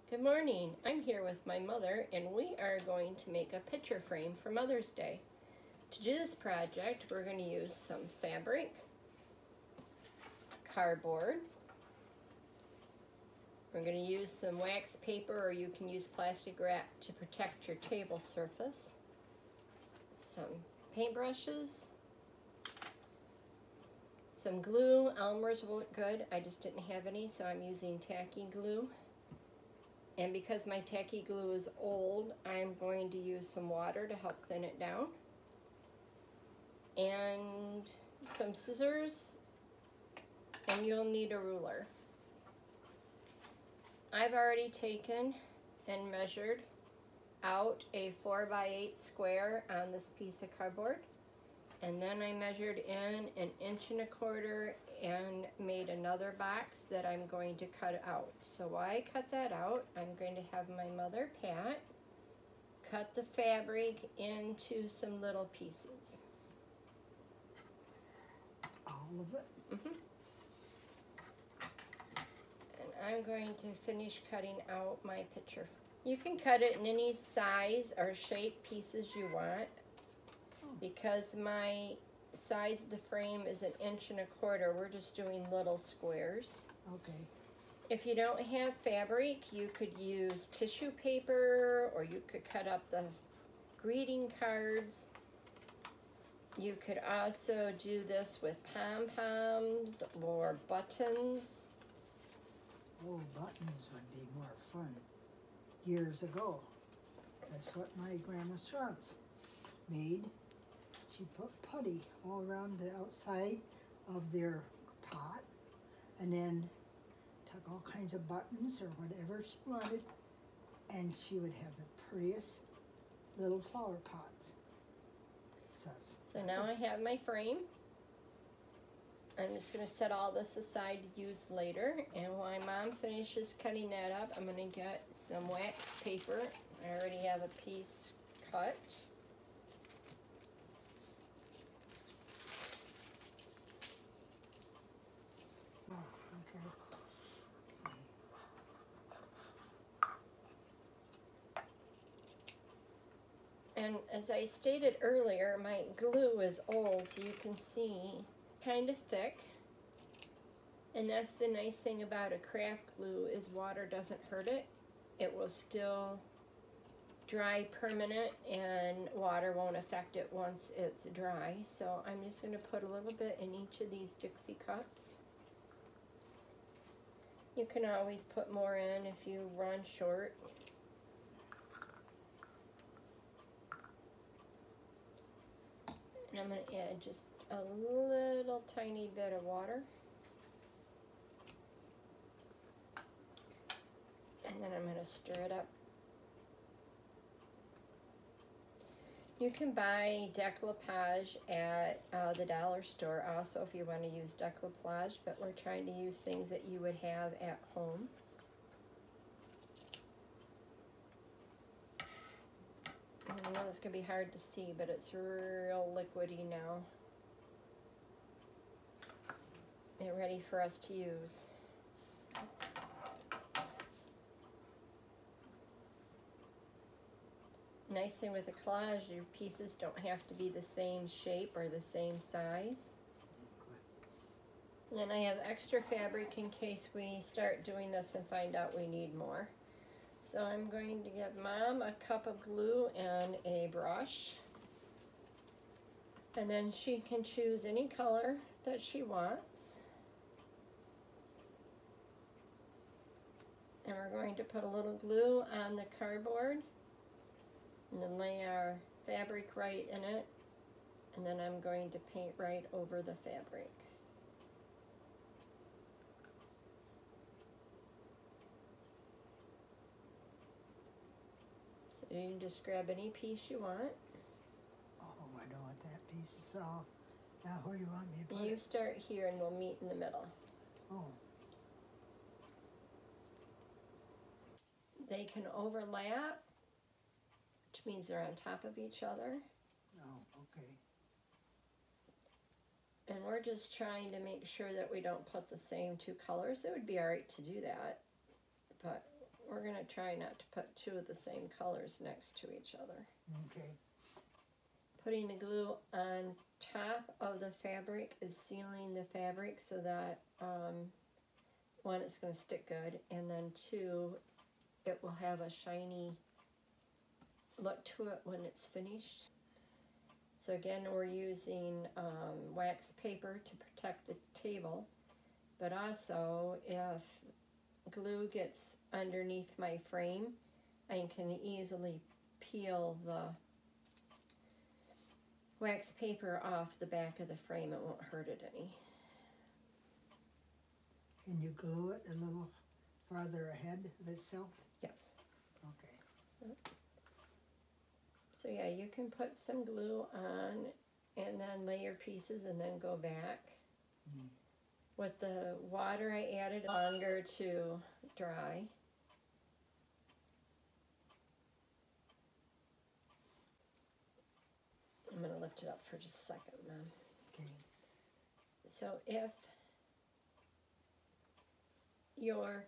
Good morning. I'm here with my mother and we are going to make a picture frame for Mother's Day. To do this project, we're going to use some fabric, cardboard. We're going to use some wax paper, or you can use plastic wrap to protect your table surface. Some paintbrushes. Some glue. Elmer's will look good. I just didn't have any, so I'm using tacky glue. And because my tacky glue is old, I'm going to use some water to help thin it down. And some scissors, and you'll need a ruler. I've already taken and measured out a 4x8 square on this piece of cardboard. And then I measured in 1.25 inches and made another box that I'm going to cut out. So while I cut that out, I'm going to have my mother, Pat, cut the fabric into some little pieces. All of it? Mm-hmm. And I'm going to finish cutting out my picture. You can cut it in any size or shape pieces you want. Because my size of the frame is 1.25 inches, we're just doing little squares. Okay. If you don't have fabric, you could use tissue paper, or you could cut up the greeting cards. You could also do this with pom-poms or buttons. Oh, buttons would be more fun. Years ago, that's what my grandma Shantz made. She put putty all around the outside of their pot, and then took all kinds of buttons or whatever she wanted, and she would have the prettiest little flower pots. So now I have my frame. I'm just going to set all this aside to use later, and while Mom finishes cutting that up, I'm going to get some wax paper. I already have a piece cut. And as I stated earlier, my glue is old, so you can see kind of thick. And that's the nice thing about a craft glue, is water doesn't hurt it. It will still dry permanent, and water won't affect it once it's dry. So I'm just going to put a little bit in each of these Dixie cups. You can always put more in if you run short. And I'm going to add just a little tiny bit of water. And then I'm going to stir it up. You can buy decoupage at the dollar store also if you want to use decoupage, but we're trying to use things that you would have at home. I know it's going to be hard to see, but it's real liquidy now. And ready for us to use. Nice thing with a collage, your pieces don't have to be the same shape or the same size. And then I have extra fabric in case we start doing this and find out we need more. So I'm going to give Mom a cup of glue and a brush. And then she can choose any color that she wants. And we're going to put a little glue on the cardboard. And then lay our fabric right in it. And then I'm going to paint right over the fabric. So you can just grab any piece you want. Oh, I don't want that piece. So now where do you want me to put it? You start here and we'll meet in the middle. Oh. They can overlap, which means they're on top of each other. Oh, okay. And we're just trying to make sure that we don't put the same two colors. It would be all right to do that, but we're gonna try not to put two of the same colors next to each other. Okay. Putting the glue on top of the fabric is sealing the fabric so that one, it's going to stick good, and then two, it will have a shiny look to it when it's finished. So again, we're using wax paper to protect the table, but also if glue gets underneath my frame, I can easily peel the wax paper off the back of the frame. It won't hurt it any. And you glue it a little farther ahead of itself? Yes. Okay. So yeah, you can put some glue on and then lay your pieces and then go back. Mm. With the water, I added longer to dry. I'm going to lift it up for just a second, Mom. Okay. So if your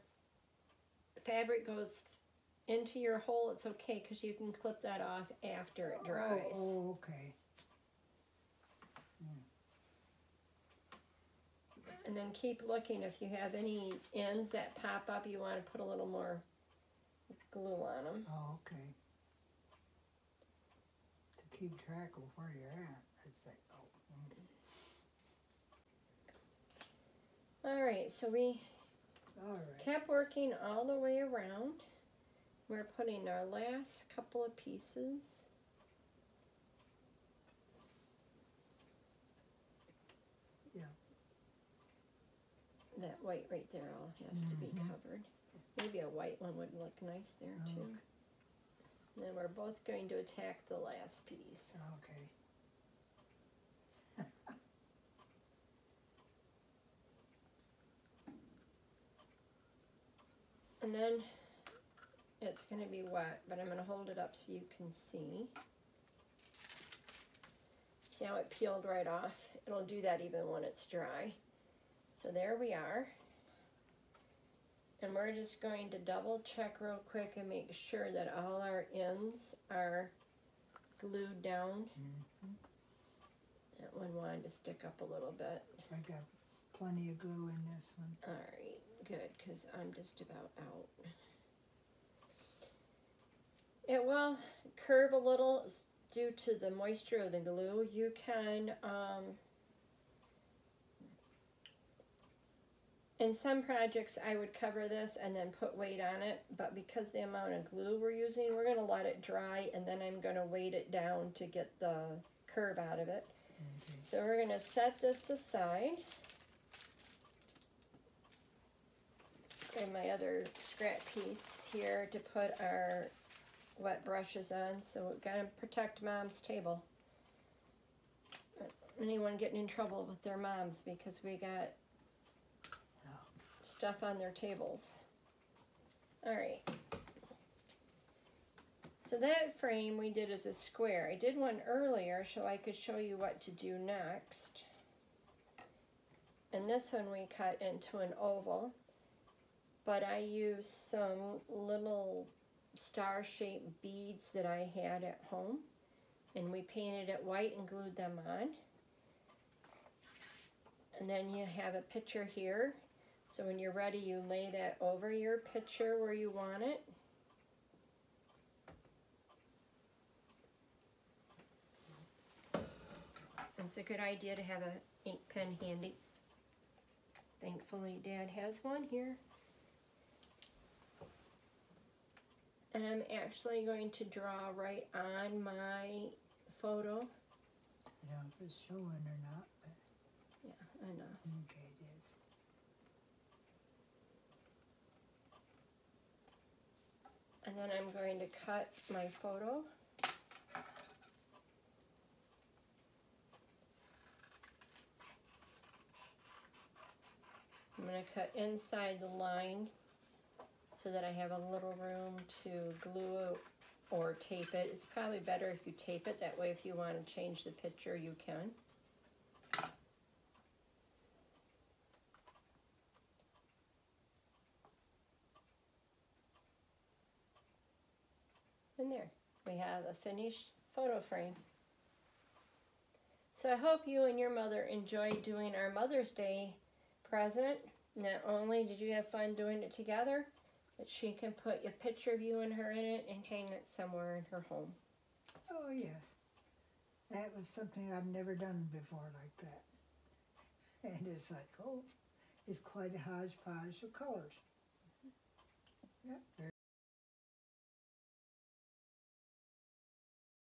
fabric goes into your hole, it's okay because you can clip that off after it dries. Oh, okay. Mm. And then keep looking. If you have any ends that pop up, you want to put a little more glue on them. Oh, okay. To keep track of where you're at, it's like, oh. All right, so we All right. kept working all the way around. We're putting our last couple of pieces. Yeah. That white right there all has to be Mhm. covered. Maybe a white one would look nice there too. Okay. And then we're both going to attack the last piece. Okay. And then it's going to be wet, but I'm going to hold it up so you can see. See how it peeled right off? It'll do that even when it's dry. So there we are. And we're just going to double check real quick and make sure that all our ends are glued down. Mm-hmm. That one wanted to stick up a little bit. I got plenty of glue in this one. All right, good, because I'm just about out. It will curve a little due to the moisture of the glue. You can, in some projects I would cover this and then put weight on it, but because the amount of glue we're using, we're going to let it dry and then I'm going to weight it down to get the curve out of it. Okay. So we're going to set this aside. Grab my other scrap piece here to put our wet brushes on, so we've got to protect Mom's table. Anyone getting in trouble with their moms because we got stuff on their tables. All right. So that frame we did as a square. I did one earlier so I could show you what to do next. And this one we cut into an oval, but I used some little star-shaped beads that I had at home, and we painted it white and glued them on. And then you have a picture here, so when you're ready you lay that over your picture where you want it. It's a good idea to have an ink pen handy. Thankfully Dad has one here. And I'm actually going to draw right on my photo. I don't know if it's showing or not, but Yeah, I know. okay, it is. And then I'm going to cut my photo. I'm going to cut inside the line so that I have a little room to glue or tape it. It's probably better if you tape it, that way if you want to change the picture you can. And there, we have a finished photo frame. So I hope you and your mother enjoyed doing our Mother's Day present. Not only did you have fun doing it together, but she can put a picture of you and her in it and hang it somewhere in her home. Oh, yes. That was something I've never done before like that. And it's like, oh, it's quite a hodgepodge of colors. Yep.